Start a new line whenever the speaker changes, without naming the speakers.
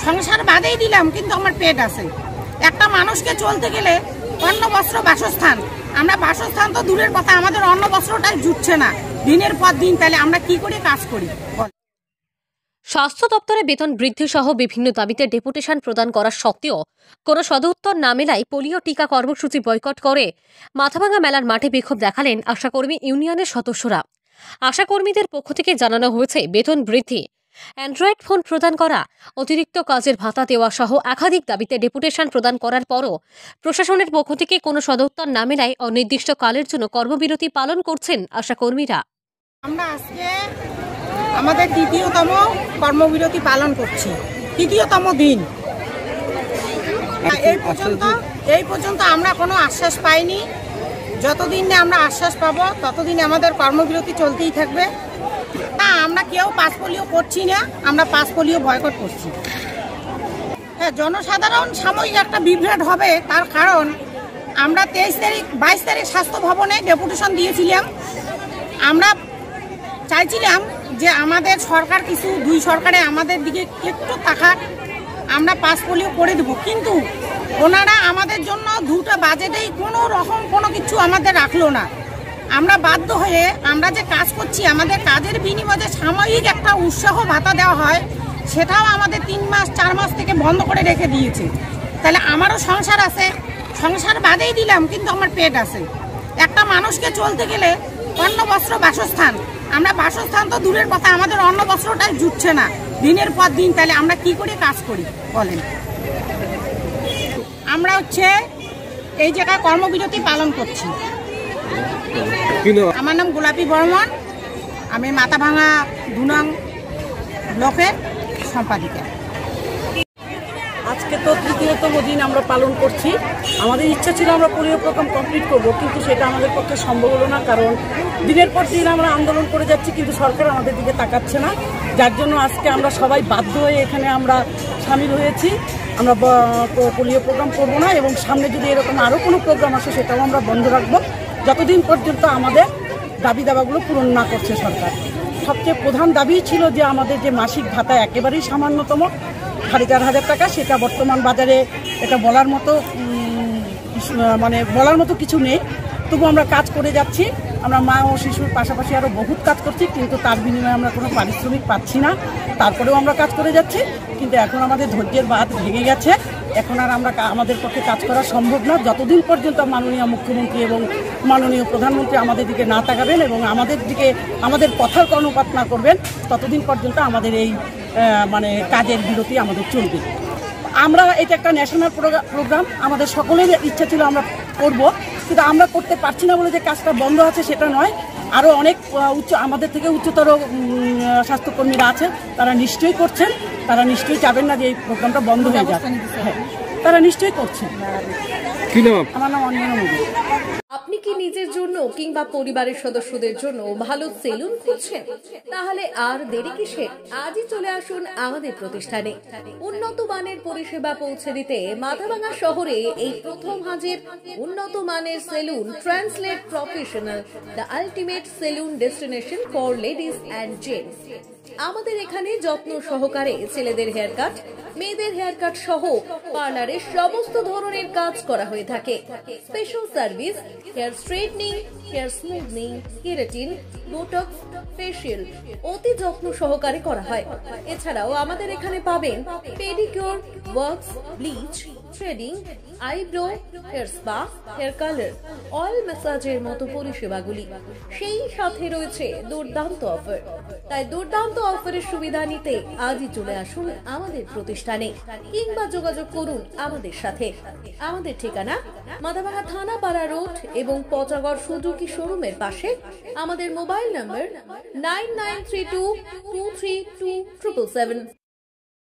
সংসার বাদেই দিলাম, কিন্তু আমার পেট আছে। একটা মানুষকে চলতে গেলে অন্ন বস্ত্র বাসস্থান, আমরা বাসস্থান তো দূরের কথা, আমাদের অন্ন বস্ত্রটাই জুটছে না দিনের পর দিন। তাহলে আমরা কি করে কাজ করি?
স্বাস্থ্য দপ্তরে বেতন বৃদ্ধি সহ বিভিন্ন দাবিতে ডেপুটেশন প্রদান করা সত্ত্বেও কোনো সদুত্তর না মেলায় পোলিও টিকা কর্মসূচি বয়কট করে মাথাভাঙা মেলার মাঠে বিক্ষোভ দেখালেন আশাকর্মী ইউনিয়নের সদস্যরা। আশাকর্মীদের পক্ষ থেকে জানানো হয়েছে বেতন বৃদ্ধি, অ্যান্ড্রয়েড ফোন প্রদান করা, অতিরিক্ত কাজের ভাতা দেওয়া সহ একাধিক দাবিতে ডেপুটেশন প্রদান করার পরও প্রশাসনের পক্ষ থেকে কোনো সদুত্তর না মেলায় অনির্দিষ্টকালের জন্য কর্মবিরতি পালন করছেন আশাকর্মীরা।
আমরা আজকে আমাদের তৃতীয়তম কর্মবিরতি পালন করছি, তৃতীয়তম দিন। এই পর্যন্ত আমরা কোনো আশ্বাস পাইনি। যতদিন না আমরা আশ্বাস পাবো ততদিন আমাদের কর্মবিরতি চলতেই থাকবে। না, আমরা কেউ পাস পোলিও করছি না, আমরা পাস পোলিও বয়কট করছি। হ্যাঁ, জনসাধারণ সাময়িক একটা বিভ্রাট হবে, তার কারণ আমরা 22 তারিখ স্বাস্থ্য ভবনে ডেপুটেশন দিয়েছিলাম। আমরা চাইছিলাম যে আমাদের সরকার দুই সরকারে আমাদের দিকে একটু তাকাক, আমরা পাস পোলিও করে দেবো, কিন্তু ওনারা আমাদের জন্য দুটো বাজেটেই কোনো রকম কোনো কিছু আমাদের রাখলো না। আমরা বাধ্য হয়ে আমরা যে কাজ করছি, আমাদের কাজের বিনিময়ে সাময়িক একটা উৎসাহ ভাতা দেওয়া হয়, সেটাও আমাদের 3 মাস 4 মাস থেকে বন্ধ করে রেখে দিয়েছে। তাহলে আমারও সংসার আছে, সংসার বাদেই দিলাম, কিন্তু আমার পেট আছে। একটা মানুষকে চলতে গেলে অন্ন বস্ত্র বাসস্থান, আমরা বাসস্থান তো দূরের কথা, আমাদের অন্ন বস্ত্রটাই জুটছে না দিনের পর দিন। তাহলে আমরা কি করে কাজ করি বলেন? আমরা এই জায়গায় কর্মবিরতি পালন করছি। আমার নাম গোলাপী বর্মন, আমি মাথাভাঙা 2 নং ব্লকের সম্পাদিকা।
আজকে তো তৃতীয়তম দিন আমরা পালন করছি। আমাদের ইচ্ছা ছিল আমরা পোলিও প্রোগ্রাম কমপ্লিট করব, কিন্তু সেটা আমাদের পক্ষে সম্ভব হলো না, কারণ দিনের পর দিন আমরা আন্দোলন করে যাচ্ছি, কিন্তু সরকার আমাদের দিকে তাকাচ্ছে না। যার জন্য আজকে আমরা সবাই বাধ্য হয়ে এখানে আমরা সামিল হয়েছি। আমরা পোলিও প্রোগ্রাম করব না, এবং সামনে যদি এরকম আরও কোনো প্রোগ্রাম আসে সেটাও আমরা বন্ধ রাখবো, যতদিন পর্যন্ত আমাদের দাবি দাবাগুলো পূরণ না করছে সরকার। সবচেয়ে প্রধান দাবি ছিল যে আমাদের যে মাসিক ভাতা একেবারেই সামান্যতম 4,500 টাকা, সেটা বর্তমান বাজারে এটা বলার মতো কিছু নেই। তবু আমরা কাজ করে যাচ্ছি। আমরা মা ও শিশুর পাশাপাশি আরও বহুত কাজ করছি, কিন্তু তার বিনিময়ে আমরা কোনো পারিশ্রমিক পাচ্ছি না। তারপরেও আমরা কাজ করে যাচ্ছি, কিন্তু এখন আমাদের ধৈর্যের বাঁধ ভেঙে গেছে। এখন আর আমাদের পক্ষে কাজ করা সম্ভব না, যতদিন পর্যন্ত মাননীয় মুখ্যমন্ত্রী এবং মাননীয় প্রধানমন্ত্রী আমাদের দিকে না তাকাবেন এবং আমাদের কথার কর্ণপাত না করবেন, ততদিন পর্যন্ত আমাদের এই কাজের বিরতি আমাদের চলবে। আমরা এটা একটা ন্যাশনাল প্রোগ্রাম, আমাদের সকলের ইচ্ছা ছিল আমরা করব, কিন্তু আমরা করতে পারছি না বলে যে কাজটা বন্ধ আছে সেটা নয়। আরও অনেক আমাদের থেকে উচ্চতর স্বাস্থ্যকর্মীরা আছে, তারা নিশ্চয়ই করছেন, তারা নিশ্চয়ই চাবেন না যে এই প্রোগ্রামটা বন্ধ হয়ে যাবে। হ্যাঁ, তারা নিশ্চয়ই করছেন। আমার নাম অঞ্জনা মুদি।
আপনি কি নিজের জন্য কিংবা পরিবারের সদস্যদের জন্য ভালো সেলুন খুঁজছেন? তাহলে আর দেরি কিসের? আজই চলে আসুন আমাদের প্রতিষ্ঠানে। উন্নত মানের পরিষেবা পৌঁছে দিতে মাথাভাঙা শহরে এই প্রথম হাজির উন্নত মানের salon translate professional, the ultimate salon destination for ladies and gents. আমাদের এখানে যত্ন সহকারে ছেলেদের হেয়ার কাট, মেয়েদের হেয়ার কাট সহ পার্লারের সমস্ত ধরনের কাজ করা হয়ে থাকে। Special service, hair straightening, hair smoothing, keratin, Botox, facial অতি যত্ন সহকারে করা হয়। এছাড়াও আমাদের এখানে পাবেন pedicure, wax, bleach, threading, eyebrow, hair spa, hair colour, oil ম্যাসাজের মতো পরিষেবাগুলি। সেই সাথে রয়েছে দুর্দান্ত অফার। তাই দুর্দান্ত অফারের সুবিধা নিতে আজই চলে আসুন আমাদের প্রতিষ্ঠানে কিংবা যোগাযোগ করুন আমাদের সাথে। আমাদের ঠিকানা মাথাভাঙা থানাপাড়া রোড এবং পচাগড় সুজুকি শোরুমের পাশে। আমাদের মোবাইল নম্বর 9932232777।